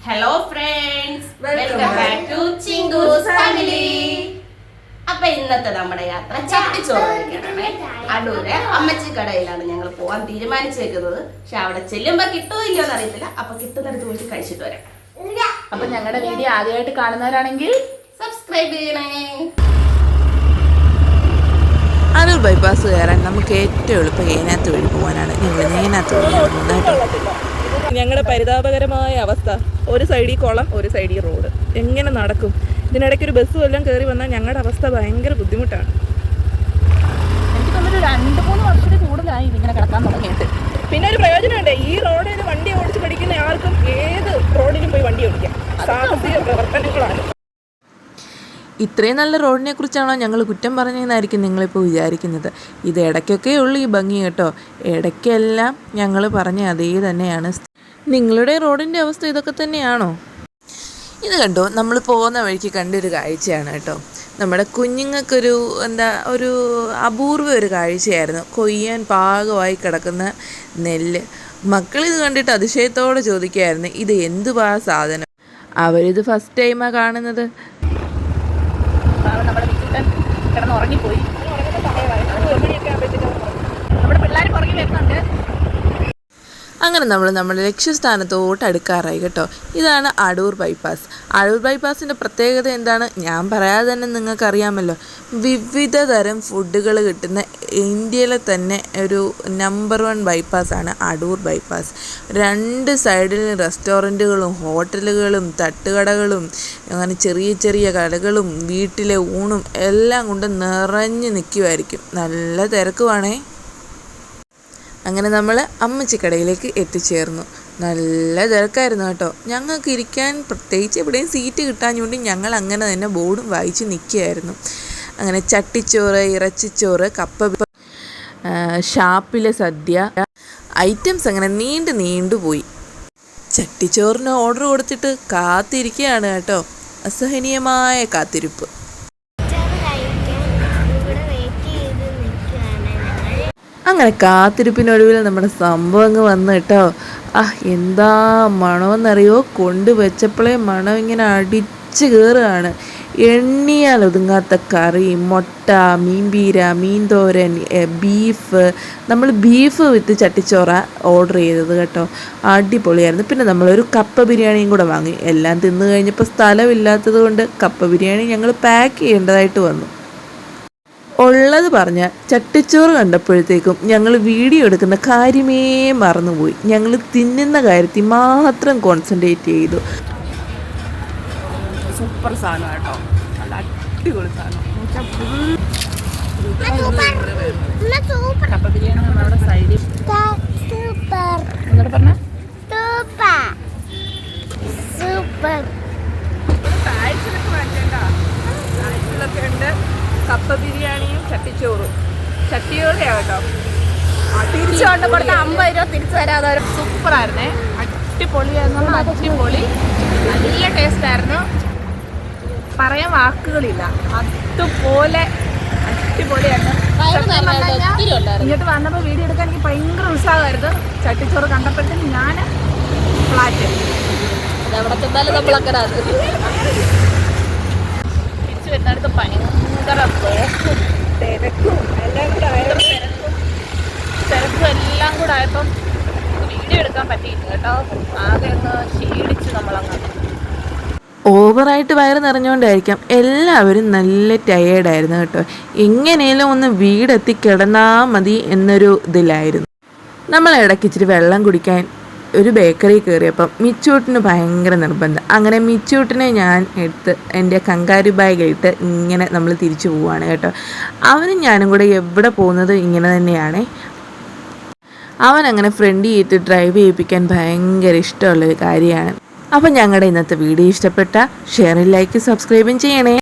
Hello friends, welcome back to ചിങ്കൂസ് family. അപ്പൊ ഇന്നത്തെ നമ്മുടെ യാത്ര ചട്ടിച്ചോറ് കഴിക്കാനാണ്. അടൂര് അമ്മച്ചി കടയിലാണ് ഞങ്ങൾ പോകാൻ തീരുമാനിച്ചേക്കുന്നത്. പക്ഷെ അവിടെ ചെല്ലുമ്പോ കിട്ടുമോ ഇല്ലയോ എന്ന് അറിയത്തില്ല. അപ്പൊ കിട്ടുന്നിടത്ത് പോയിട്ട് കഴിച്ചിട്ട് വരാം. അപ്പൊ ഞങ്ങളുടെ വീഡിയോ ആദ്യമായിട്ട് കാണുന്നവരാണെങ്കിൽ സബ്സ്ക്രൈബ് ചെയ്യണേ. അടൂർ ബൈപ്പാസ് കയറാൻ നമുക്ക് ഏറ്റവും എളുപ്പം ഏനാത്ത് വഴി പോകാനാണ്. ഞങ്ങൾ ഏനാത്ത് വഴി പോകുന്നതായിട്ട്. ഞങ്ങളുടെ പരിതാപകരമായ അവസ്ഥ, ഒരു സൈഡിൽ കുളം, ഒരു സൈഡിൽ റോഡ്. എങ്ങനെ നടക്കും? ഇതിനിടയ്ക്ക് ഒരു ബസ് വല്ലതും കയറി വന്നാൽ ഞങ്ങളുടെ അവസ്ഥ ഭയങ്കര ബുദ്ധിമുട്ടാണ്. എനിക്ക് തോന്നുന്നു 2-3 വർഷത്തിൽ കൂടുതലായി ഇതിങ്ങനെ കിടക്കാൻ തുടങ്ങിയിട്ട്. പിന്നെ ഒരു പ്രയോജനമുണ്ട്, ഈ റോഡിൽ വണ്ടി ഓടിച്ച് പഠിക്കുന്ന ആർക്കും ഏത് റോഡിലും പോയി വണ്ടി ഓടിക്കാം. സാഹസിക പ്രവർത്തനങ്ങളാണ്. ഇത്രയും നല്ല റോഡിനെ കുറിച്ചാണോ ഞങ്ങൾ കുറ്റം പറഞ്ഞതെന്നായിരിക്കും നിങ്ങളിപ്പോൾ വിചാരിക്കുന്നത്. ഇത് ഇടയ്ക്കൊക്കെ ഉള്ളൂ ഈ ഭംഗി കേട്ടോ. ഇടയ്ക്കെല്ലാം ഞങ്ങൾ പറഞ്ഞ അതേ തന്നെയാണ്. നിങ്ങളുടെ റോഡിൻ്റെ അവസ്ഥ ഇതൊക്കെ തന്നെയാണോ? ഇത് കണ്ടോ, നമ്മൾ പോകുന്ന വഴിക്ക് കണ്ടൊരു കാഴ്ചയാണ് കേട്ടോ. നമ്മുടെ കുഞ്ഞുങ്ങൾക്കൊരു ഒരു അപൂർവ ഒരു കാഴ്ചയായിരുന്നു. കൊയ്യാൻ പാകമായി കിടക്കുന്ന നെല്ല്. മക്കളിത് കണ്ടിട്ട് അതിശയത്തോടെ ചോദിക്കുകയായിരുന്നു, ഇത് എന്തുവാ സാധനം? അവരിത് ഫസ്റ്റ് ടൈമാണ് കാണുന്നത്. നമ്മുടെ വിക്കിട്ടൻ കിടന്ന് ഉറങ്ങിപ്പോയി. നമ്മുടെ പിള്ളേർ പുറകിൽ വരുന്നുണ്ട്. അങ്ങനെ നമ്മൾ നമ്മുടെ ലക്ഷ്യസ്ഥാനത്തോട്ട് അടുക്കാറായി കേട്ടോ. ഇതാണ് അടൂർ ബൈപ്പാസ്. അടൂർ ബൈപ്പാസിൻ്റെ പ്രത്യേകത എന്താണ് ഞാൻ പറയാതെ തന്നെ നിങ്ങൾക്കറിയാമല്ലോ. വിവിധ തരം ഫുഡുകൾ കിട്ടുന്ന ഇന്ത്യയിലെ തന്നെ ഒരു നമ്പർ 1 ബൈപ്പാസാണ് അടൂർ ബൈപ്പാസ്. 2 സൈഡിലും റെസ്റ്റോറൻറ്റുകളും ഹോട്ടലുകളും തട്ടുകടകളും അങ്ങനെ ചെറിയ ചെറിയ കടകളും വീട്ടിലെ ഊണും എല്ലാം കൊണ്ട് നിറഞ്ഞു നിൽക്കുമായിരിക്കും. നല്ല തിരക്കുവാണേ. അങ്ങനെ നമ്മൾ അമ്മച്ചിക്കടയിലേക്ക് എത്തിച്ചേർന്നു. നല്ല തിരക്കായിരുന്നു കേട്ടോ. ഞങ്ങൾക്ക് ഇരിക്കാൻ പ്രത്യേകിച്ച് എവിടെയും സീറ്റ് കിട്ടാഞ്ഞുകൊണ്ട് ഞങ്ങൾ അങ്ങനെ തന്നെ ബോർഡും വായിച്ച് നിൽക്കുകയായിരുന്നു. അങ്ങനെ ചട്ടിച്ചോറ്, ഇറച്ചിച്ചോറ്, കപ്പ, ഷാപ്പിലെ സദ്യ ഐറ്റംസ് അങ്ങനെ നീണ്ടുപോയി. ചട്ടിച്ചോറിന് ഓർഡർ കൊടുത്തിട്ട് കാത്തിരിക്കുകയാണ് കേട്ടോ. അസഹനീയമായ കാത്തിരിപ്പ്. അങ്ങനെ കാത്തിരിപ്പിനൊടുവിൽ നമ്മുടെ സംഭവം അങ്ങ് വന്നു കേട്ടോ. എന്താ മണമെന്നറിയോ? കൊണ്ടുവച്ചപ്പോഴേ മണം ഇങ്ങനെ അടിച്ച് കയറുകയാണ്. എണ്ണിയാൽ ഒതുങ്ങാത്ത കറി, മുട്ട, മീൻപീര, മീൻതോരൻ, ബീഫ്. നമ്മൾ ബീഫ് വിത്ത് ചട്ടിച്ചോറ ഓർഡർ ചെയ്തത് കേട്ടോ. അടിപൊളിയായിരുന്നു. പിന്നെ നമ്മളൊരു കപ്പ ബിരിയാണിയും കൂടെ വാങ്ങി. എല്ലാം തിന്നു കഴിഞ്ഞപ്പോൾ സ്ഥലമില്ലാത്തത് കൊണ്ട് കപ്പ ബിരിയാണി ഞങ്ങൾ പാക്ക് ചെയ്യേണ്ടതായിട്ട് വന്നു. ഉള്ളത് പറഞ്ഞ ചട്ടിച്ചോറ് കണ്ടപ്പോഴത്തേക്കും ഞങ്ങൾ വീഡിയോ എടുക്കുന്ന കാര്യമേ മറന്നുപോയി. ഞങ്ങൾ തിന്നുന്ന കാര്യത്തിൽ മാത്രം കോൺസെൻട്രേറ്റ് ചെയ്തു. സൂപ്പർ സാധനം കേട്ടോ, നല്ല അടിപൊളി സാധനം. കപ്പ ബിരിയാണി നമ്മുടെ സൈഡിൽ എന്നോട് പറഞ്ഞ കാഴ്ചകളൊക്കെ ഉണ്ട്. കപ്പ ബിരിയാണിയും ചട്ടിച്ചോറും. ചട്ടിയോടെയാണ് കേട്ടോ. തിരിച്ചു കൊണ്ട് കൊടുത്ത 50 രൂപ തിരിച്ചു തരാതെ സൂപ്പറായിരുന്നേ. അടിപൊളിയായിരുന്നു, അടിപൊളി. നല്ല ടേസ്റ്റ് ആയിരുന്നു, പറയാൻ വാക്കുകളില്ല. അതുപോലെ അടിപൊളിയായിരുന്നു. ഇങ്ങോട്ട് വന്നപ്പോൾ വീഡിയോ എടുക്കാൻ എനിക്ക് ഭയങ്കര ഉത്സാഹമായിരുന്നു. ചട്ടിച്ചോറ് കണ്ടപ്പോഴത്തേക്കും ഞാൻ ഫ്ലാറ്റ് എവിടെ ചെന്നാലും നമ്മളങ്ങനെ തിരിച്ചു വരുന്നിടത്ത് ഭയങ്കര തിരക്കും എല്ലാം കൂടെ ആയപ്പം വീഡിയോ എടുക്കാൻ പറ്റിയില്ല കേട്ടോ. ആകെ ഒന്ന് ക്ഷീണിച്ച് നമ്മളങ്ങ്. ഓവറായിട്ട് വയറ് നിറഞ്ഞുകൊണ്ടായിരിക്കാം എല്ലാവരും നല്ല ടയേർഡായിരുന്നു കേട്ടോ. എങ്ങനെയും ഒന്ന് വീടെത്തി കിടന്നാൽ മതി എന്നൊരു ഇതിലായിരുന്നു. നമ്മൾ ഇടയ്ക്ക് ഇച്ചിരി വെള്ളം കുടിക്കാൻ ഒരു ബേക്കറി കയറിയപ്പം മിച്ചൂട്ടിന് ഭയങ്കര നിർബന്ധം. അങ്ങനെ മിച്ചൂട്ടിനെ ഞാൻ എടുത്ത് എൻ്റെ കങ്കാരു ബാഗിലിട്ട് ഇങ്ങനെ നമ്മൾ തിരിച്ചു പോവുകയാണ് കേട്ടോ. അവനും ഞാനും കൂടെ എവിടെ പോകുന്നത് ഇങ്ങനെ തന്നെയാണ്. അവൻ അങ്ങനെ ഫ്രണ്ട് ചെയ്തിട്ട് ഡ്രൈവ് ചെയ്യിപ്പിക്കാൻ ഭയങ്കര ഇഷ്ടമുള്ളൊരു കാര്യമാണ്. അപ്പം ഞങ്ങളുടെ ഇന്നത്തെ വീഡിയോ ഇഷ്ടപ്പെട്ട ഷെയറും ലൈക്കും സബ്സ്ക്രൈബും ചെയ്യണേ.